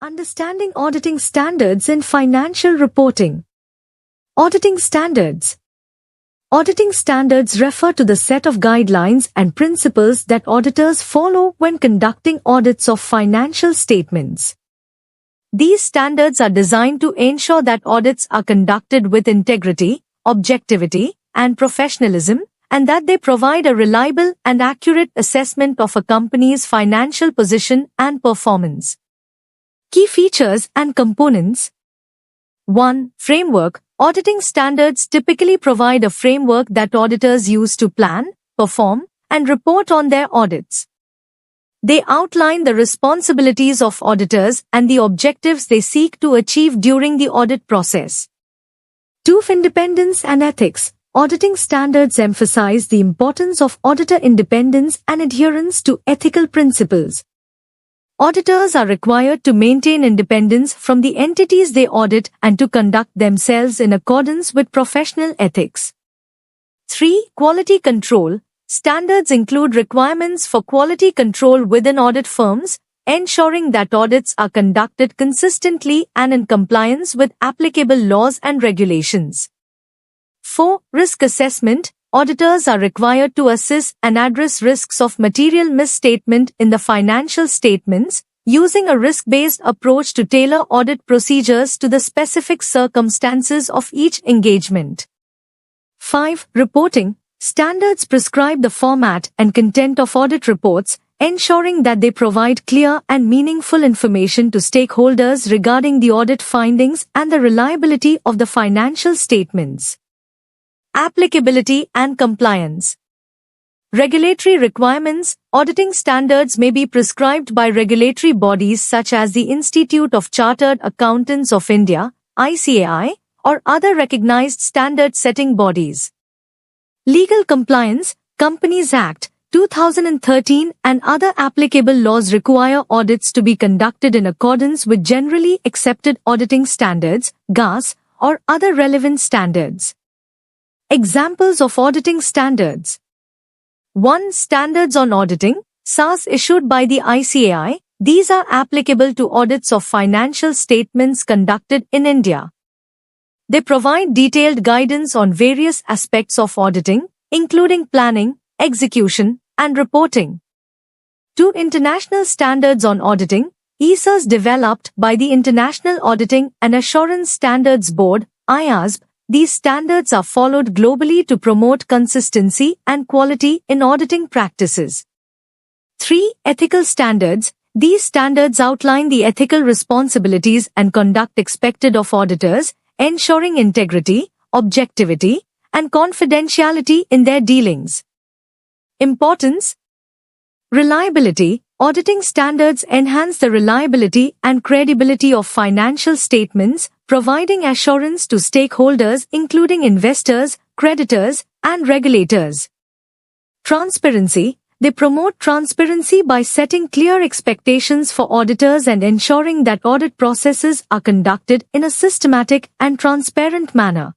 Understanding auditing standards in financial reporting. Auditing standards. Auditing standards refer to the set of guidelines and principles that auditors follow when conducting audits of financial statements. These standards are designed to ensure that audits are conducted with integrity, objectivity, and professionalism, and that they provide a reliable and accurate assessment of a company's financial position and performance. Key features and components. 1. Framework. Auditing standards typically provide a framework that auditors use to plan, perform, and report on their audits. They outline the responsibilities of auditors and the objectives they seek to achieve during the audit process. 2. Independence and ethics. Auditing standards emphasize the importance of auditor independence and adherence to ethical principles. Auditors are required to maintain independence from the entities they audit and to conduct themselves in accordance with professional ethics. 3. Quality control. Standards include requirements for quality control within audit firms, ensuring that audits are conducted consistently and in compliance with applicable laws and regulations. 4. Risk assessment. Auditors are required to assess and address risks of material misstatement in the financial statements, using a risk-based approach to tailor audit procedures to the specific circumstances of each engagement. 5. Reporting. Standards prescribe the format and content of audit reports, ensuring that they provide clear and meaningful information to stakeholders regarding the audit findings and the reliability of the financial statements. Applicability and compliance. Regulatory requirements. Auditing standards may be prescribed by regulatory bodies such as the Institute of Chartered Accountants of India, ICAI, or other recognized standard-setting bodies. Legal compliance. Companies Act, 2013 and other applicable laws require audits to be conducted in accordance with generally accepted auditing standards, GAS, or other relevant standards. Examples of auditing standards. 1. Standards on auditing, SAS issued by the ICAI. These are applicable to audits of financial statements conducted in India. They provide detailed guidance on various aspects of auditing, including planning, execution, and reporting. 2. International standards on auditing, ISAs developed by the International Auditing and Assurance Standards Board, IASB. These standards are followed globally to promote consistency and quality in auditing practices. 3. Ethical standards. These standards outline the ethical responsibilities and conduct expected of auditors, ensuring integrity, objectivity, and confidentiality in their dealings. Importance. Reliability. Auditing standards enhance the reliability and credibility of financial statements, providing assurance to stakeholders including investors, creditors, and regulators. Transparency. They promote transparency by setting clear expectations for auditors and ensuring that audit processes are conducted in a systematic and transparent manner.